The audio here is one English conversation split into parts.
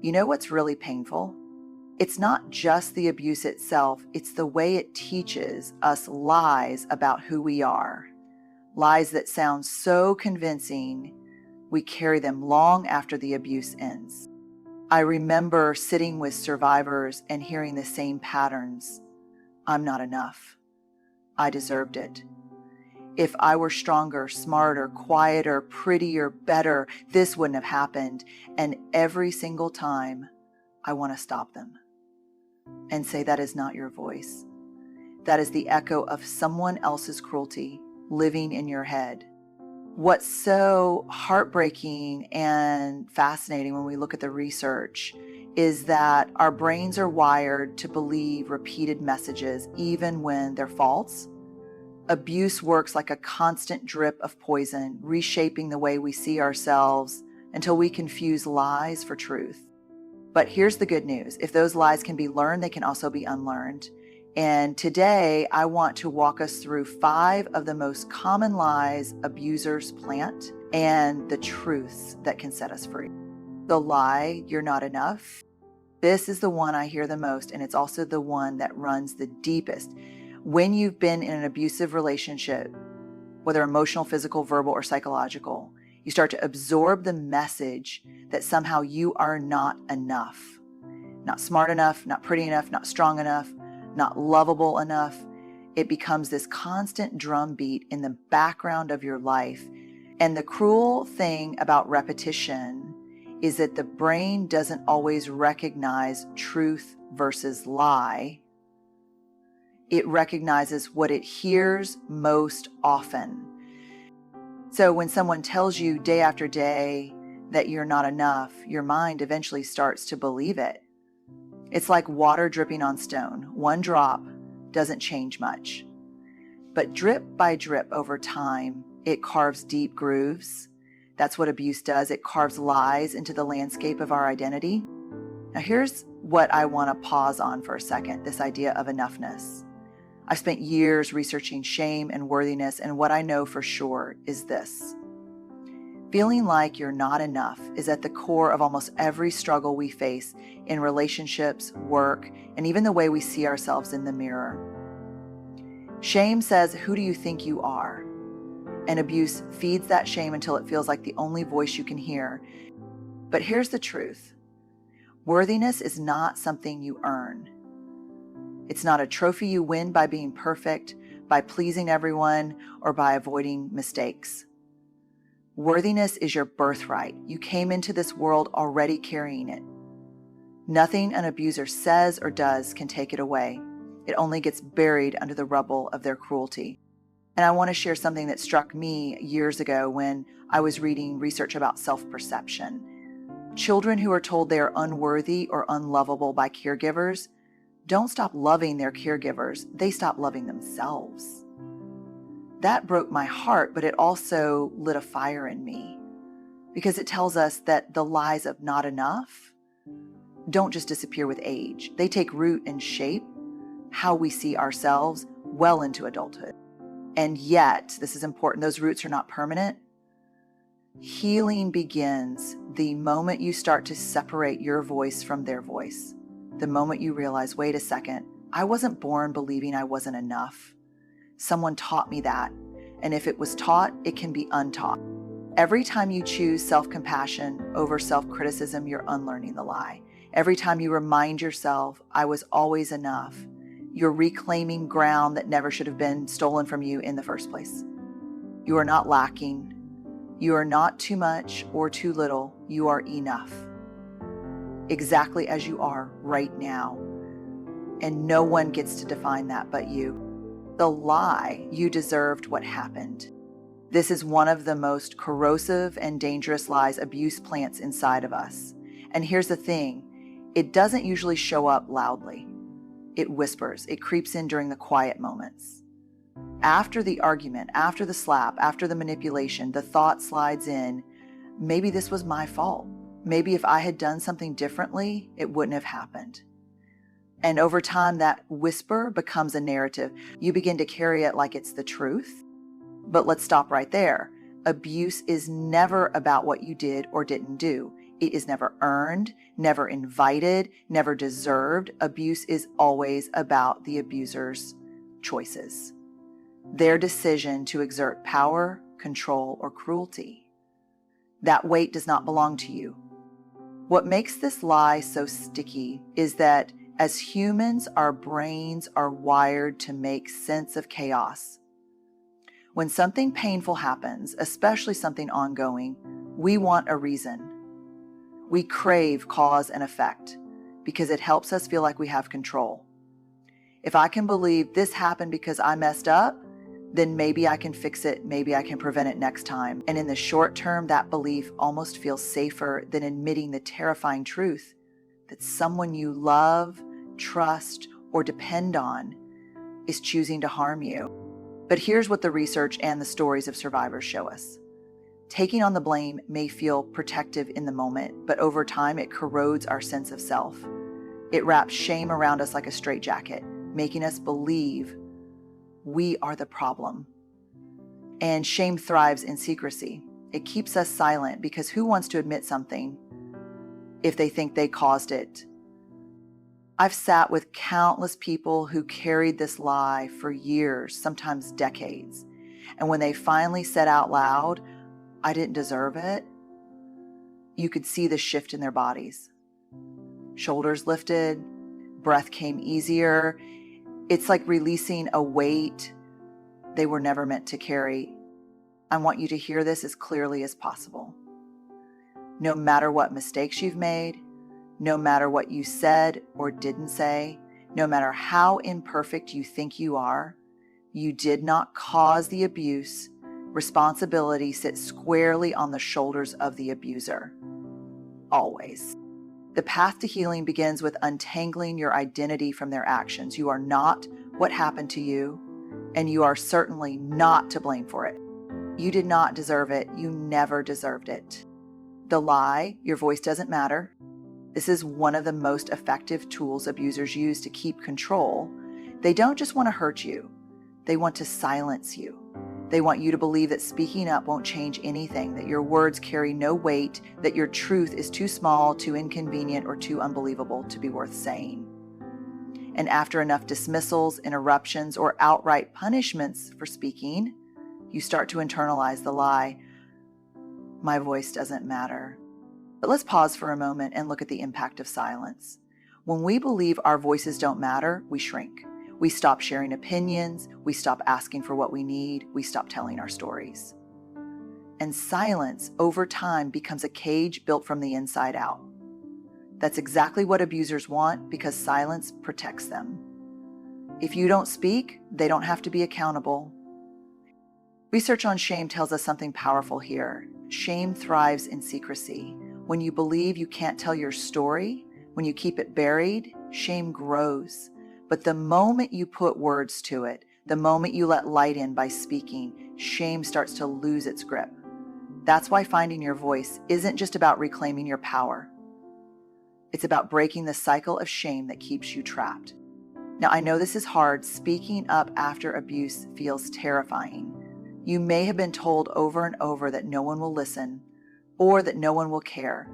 You know what's really painful? It's not just the abuse itself, it's the way it teaches us lies about who we are. Lies that sound so convincing, we carry them long after the abuse ends. I remember sitting with survivors and hearing the same patterns. I'm not enough. I deserved it. If I were stronger, smarter, quieter, prettier, better, this wouldn't have happened. And every single time, I want to stop them and say that is not your voice. That is the echo of someone else's cruelty living in your head. What's so heartbreaking and fascinating when we look at the research is that our brains are wired to believe repeated messages even when they're false. Abuse works like a constant drip of poison, reshaping the way we see ourselves until we confuse lies for truth. But here's the good news. If those lies can be learned, they can also be unlearned. And today, I want to walk us through 5 of the most common lies abusers plant and the truths that can set us free. The lie, you're not enough. This is the one I hear the most, and it's also the one that runs the deepest. When you've been in an abusive relationship, whether emotional, physical, verbal, or psychological, you start to absorb the message that somehow you are not enough. Not smart enough, not pretty enough, not strong enough, not lovable enough. It becomes this constant drumbeat in the background of your life. And the cruel thing about repetition is that the brain doesn't always recognize truth versus lie. It recognizes what it hears most often. So when someone tells you day after day that you're not enough, your mind eventually starts to believe it. It's like water dripping on stone. One drop doesn't change much. But drip by drip over time, it carves deep grooves. That's what abuse does. It carves lies into the landscape of our identity. Now here's what I want to pause on for a second, this idea of enoughness. I've spent years researching shame and worthiness, and what I know for sure is this. Feeling like you're not enough is at the core of almost every struggle we face in relationships, work, and even the way we see ourselves in the mirror. Shame says, who do you think you are? And abuse feeds that shame until it feels like the only voice you can hear. But here's the truth. Worthiness is not something you earn. It's not a trophy you win by being perfect, by pleasing everyone, or by avoiding mistakes. Worthiness is your birthright. You came into this world already carrying it. Nothing an abuser says or does can take it away. It only gets buried under the rubble of their cruelty. And I want to share something that struck me years ago when I was reading research about self-perception. Children who are told they are unworthy or unlovable by caregivers don't stop loving their caregivers. They stop loving themselves. That broke my heart, but it also lit a fire in me because it tells us that the lies of not enough don't just disappear with age. They take root and shape how we see ourselves well into adulthood. And yet, this is important, those roots are not permanent. Healing begins the moment you start to separate your voice from their voice. The moment you realize, wait a second, I wasn't born believing I wasn't enough. Someone taught me that. And if it was taught, it can be untaught. Every time you choose self-compassion over self-criticism, you're unlearning the lie. Every time you remind yourself, I was always enough, you're reclaiming ground that never should have been stolen from you in the first place. You are not lacking. You are not too much or too little. You are enough. Exactly as you are right now. And no one gets to define that but you. The lie, you deserved what happened. This is one of the most corrosive and dangerous lies abuse plants inside of us. And here's the thing, it doesn't usually show up loudly. It whispers, it creeps in during the quiet moments. After the argument, after the slap, after the manipulation, the thought slides in, maybe this was my fault. Maybe if I had done something differently, it wouldn't have happened. And over time, that whisper becomes a narrative. You begin to carry it like it's the truth. But let's stop right there. Abuse is never about what you did or didn't do. It is never earned, never invited, never deserved. Abuse is always about the abuser's choices, their decision to exert power, control, or cruelty. That weight does not belong to you. What makes this lie so sticky is that as humans, our brains are wired to make sense of chaos. When something painful happens, especially something ongoing, we want a reason. We crave cause and effect because it helps us feel like we have control. If I can believe this happened because I messed up, then maybe I can fix it, maybe I can prevent it next time. And in the short term, that belief almost feels safer than admitting the terrifying truth that someone you love, trust, or depend on is choosing to harm you. But here's what the research and the stories of survivors show us. Taking on the blame may feel protective in the moment, but over time it corrodes our sense of self. It wraps shame around us like a straitjacket, making us believe we are the problem. And shame thrives in secrecy. It keeps us silent because who wants to admit something if they think they caused it? I've sat with countless people who carried this lie for years, sometimes decades. And when they finally said out loud, "I didn't deserve it," you could see the shift in their bodies. Shoulders lifted, breath came easier. It's like releasing a weight they were never meant to carry. I want you to hear this as clearly as possible. No matter what mistakes you've made, no matter what you said or didn't say, no matter how imperfect you think you are, you did not cause the abuse. Responsibility sits squarely on the shoulders of the abuser. Always. The path to healing begins with untangling your identity from their actions. You are not what happened to you, and you are certainly not to blame for it. You did not deserve it. You never deserved it. The lie, your voice doesn't matter. This is one of the most effective tools abusers use to keep control. They don't just want to hurt you. They want to silence you. They want you to believe that speaking up won't change anything, that your words carry no weight, that your truth is too small, too inconvenient, or too unbelievable to be worth saying. And after enough dismissals, interruptions, or outright punishments for speaking, you start to internalize the lie, "My voice doesn't matter." But let's pause for a moment and look at the impact of silence. When we believe our voices don't matter, we shrink. We stop sharing opinions, we stop asking for what we need, we stop telling our stories. And silence, over time, becomes a cage built from the inside out. That's exactly what abusers want because silence protects them. If you don't speak, they don't have to be accountable. Research on shame tells us something powerful here. Shame thrives in secrecy. When you believe you can't tell your story, when you keep it buried, shame grows. But the moment you put words to it, the moment you let light in by speaking, shame starts to lose its grip. That's why finding your voice isn't just about reclaiming your power. It's about breaking the cycle of shame that keeps you trapped. Now, I know this is hard. Speaking up after abuse feels terrifying. You may have been told over and over that no one will listen or that no one will care.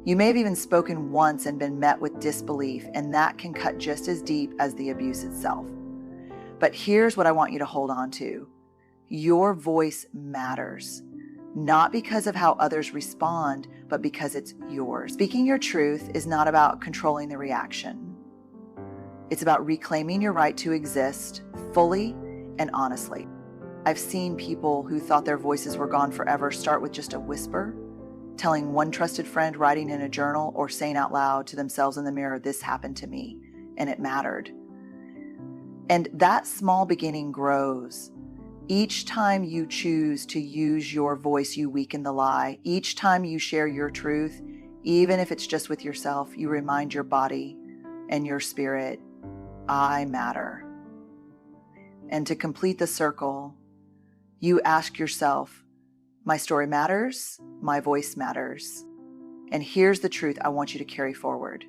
You may have even spoken once and been met with disbelief, and that can cut just as deep as the abuse itself. But here's what I want you to hold on to. Your voice matters, not because of how others respond, but because it's yours. Speaking your truth is not about controlling the reaction. It's about reclaiming your right to exist fully and honestly. I've seen people who thought their voices were gone forever start with just a whisper, telling one trusted friend, writing in a journal, or saying out loud to themselves in the mirror, "This happened to me, and it mattered." And that small beginning grows. Each time you choose to use your voice, you weaken the lie. Each time you share your truth, even if it's just with yourself, you remind your body and your spirit, "I matter." And to complete the circle, you ask yourself, my story matters, my voice matters. And here's the truth I want you to carry forward.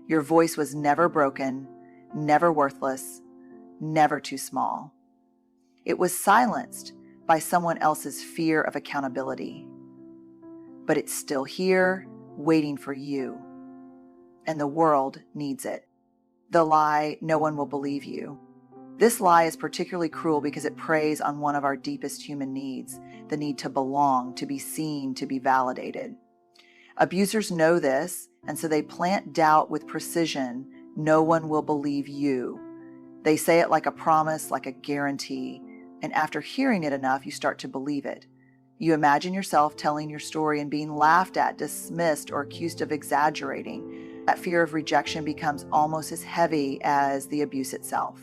Your voice was never broken, never worthless, never too small. It was silenced by someone else's fear of accountability. But it's still here, waiting for you. And the world needs it. The lie, no one will believe you. This lie is particularly cruel because it preys on one of our deepest human needs, the need to belong, to be seen, to be validated. Abusers know this, and so they plant doubt with precision. No one will believe you. They say it like a promise, like a guarantee, and after hearing it enough, you start to believe it. You imagine yourself telling your story and being laughed at, dismissed, or accused of exaggerating. That fear of rejection becomes almost as heavy as the abuse itself.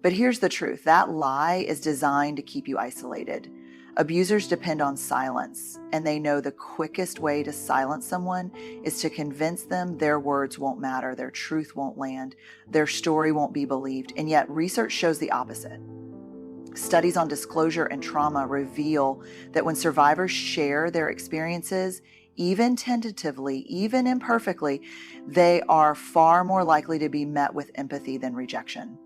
But here's the truth. That lie is designed to keep you isolated. Abusers depend on silence, and they know the quickest way to silence someone is to convince them their words won't matter, their truth won't land, their story won't be believed. And yet research shows the opposite. Studies on disclosure and trauma reveal that when survivors share their experiences, even tentatively, even imperfectly, they are far more likely to be met with empathy than rejection.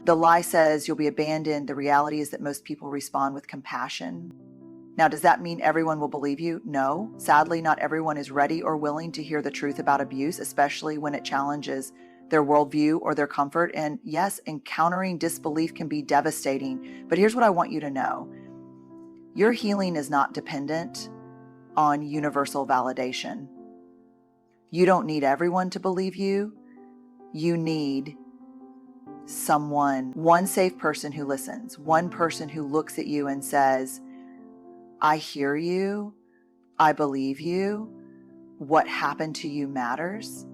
The lie says you'll be abandoned. The reality is that most people respond with compassion. Now, does that mean everyone will believe you? No. Sadly, not everyone is ready or willing to hear the truth about abuse, especially when it challenges their worldview or their comfort. And yes, encountering disbelief can be devastating. But here's what I want you to know. Your healing is not dependent on universal validation. You don't need everyone to believe you. You need someone, one safe person who listens, one person who looks at you and says, I hear you, I believe you, what happened to you matters.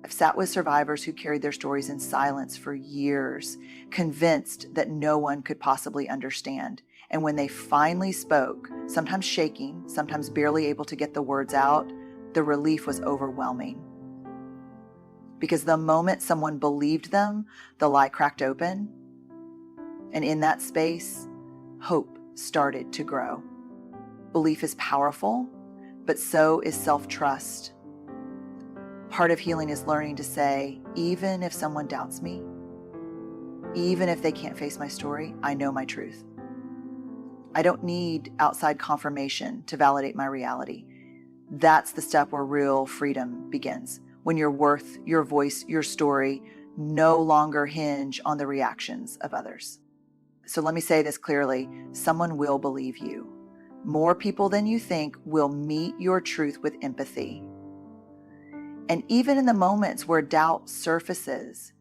I've sat with survivors who carried their stories in silence for years, convinced that no one could possibly understand. And when they finally spoke, sometimes shaking, sometimes barely able to get the words out, the relief was overwhelming. Because the moment someone believed them, the lie cracked open. And in that space, hope started to grow. Belief is powerful, but so is self-trust. Part of healing is learning to say, even if someone doubts me, even if they can't face my story, I know my truth. I don't need outside confirmation to validate my reality. That's the step where real freedom begins. When your worth, your voice, your story no longer hinge on the reactions of others. So let me say this clearly. Someone will believe you. More people than you think will meet your truth with empathy. And even in the moments where doubt surfaces,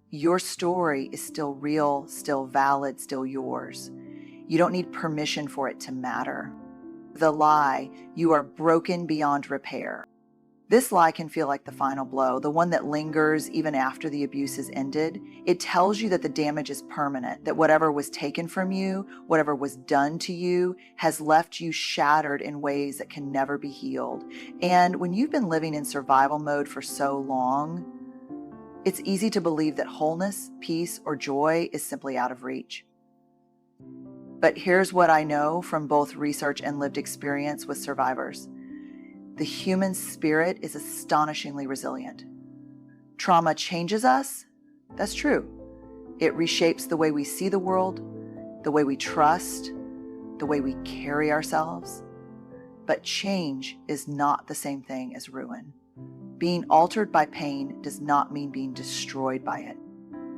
your story is still real, still valid, still yours. You don't need permission for it to matter. The lie, you are broken beyond repair. This lie can feel like the final blow, the one that lingers even after the abuse is ended. It tells you that the damage is permanent, that whatever was taken from you, whatever was done to you, has left you shattered in ways that can never be healed. And when you've been living in survival mode for so long, it's easy to believe that wholeness, peace, or joy is simply out of reach. But here's what I know from both research and lived experience with survivors. The human spirit is astonishingly resilient. Trauma changes us. That's true. It reshapes the way we see the world, the way we trust, the way we carry ourselves. But change is not the same thing as ruin. Being altered by pain does not mean being destroyed by it.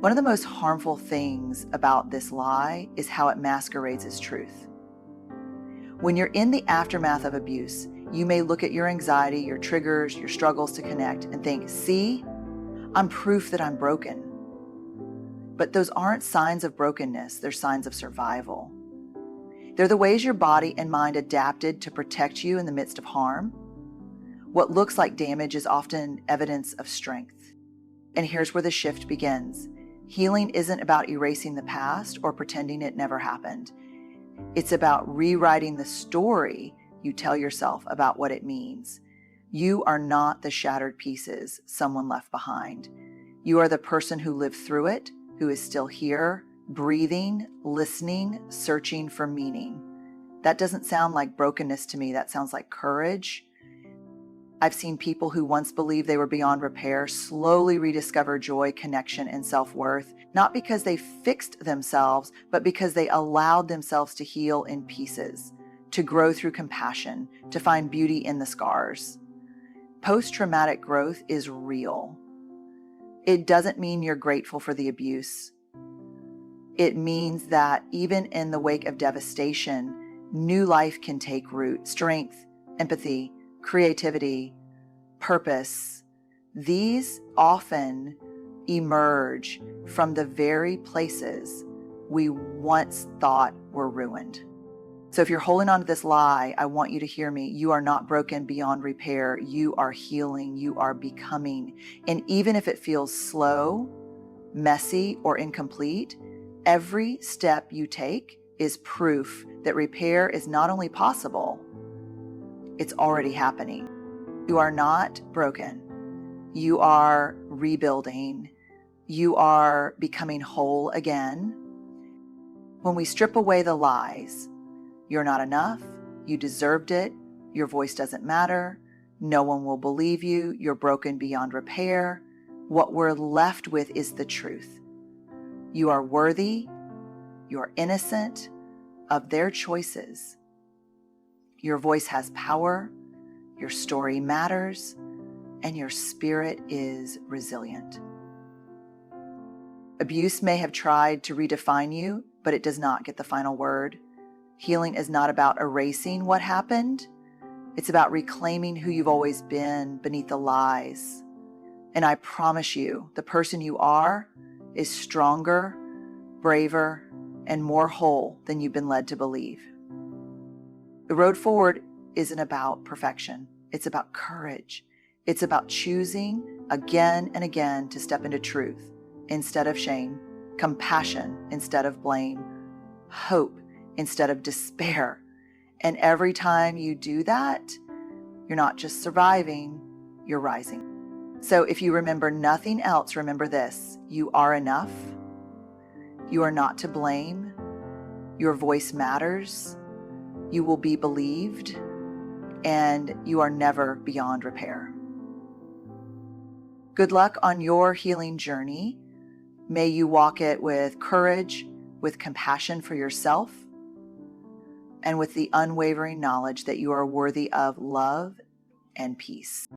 One of the most harmful things about this lie is how it masquerades as truth. When you're in the aftermath of abuse, you may look at your anxiety, your triggers, your struggles to connect and think, see, I'm proof that I'm broken. But those aren't signs of brokenness, they're signs of survival. They're the ways your body and mind adapted to protect you in the midst of harm. What looks like damage is often evidence of strength. And here's where the shift begins. Healing isn't about erasing the past or pretending it never happened. It's about rewriting the story you tell yourself about what it means. You are not the shattered pieces someone left behind. You are the person who lived through it, who is still here, breathing, listening, searching for meaning. That doesn't sound like brokenness to me. That sounds like courage. I've seen people who once believed they were beyond repair slowly rediscover joy, connection, and self-worth, not because they fixed themselves, but because they allowed themselves to heal in pieces, to grow through compassion, to find beauty in the scars. Post-traumatic growth is real. It doesn't mean you're grateful for the abuse. It means that even in the wake of devastation, new life can take root. Strength, empathy, creativity, purpose. These often emerge from the very places we once thought were ruined. So if you're holding on to this lie, I want you to hear me. You are not broken beyond repair. You are healing. You are becoming. And even if it feels slow, messy, or incomplete, every step you take is proof that repair is not only possible, it's already happening. You are not broken. You are rebuilding. You are becoming whole again. When we strip away the lies, you're not enough, you deserved it, your voice doesn't matter, no one will believe you, you're broken beyond repair, what we're left with is the truth. You are worthy, you're innocent of their choices. Your voice has power, your story matters, and your spirit is resilient. Abuse may have tried to redefine you, but it does not get the final word. Healing is not about erasing what happened. It's about reclaiming who you've always been beneath the lies. And I promise you, the person you are is stronger, braver, and more whole than you've been led to believe. The road forward isn't about perfection. It's about courage. It's about choosing again and again to step into truth instead of shame, compassion instead of blame, hope instead of despair. And every time you do that, you're not just surviving, you're rising. So if you remember nothing else, remember this: you are enough. You are not to blame. Your voice matters. You will be believed, and you are never beyond repair. Good luck on your healing journey. May you walk it with courage, with compassion for yourself, and with the unwavering knowledge that you are worthy of love and peace.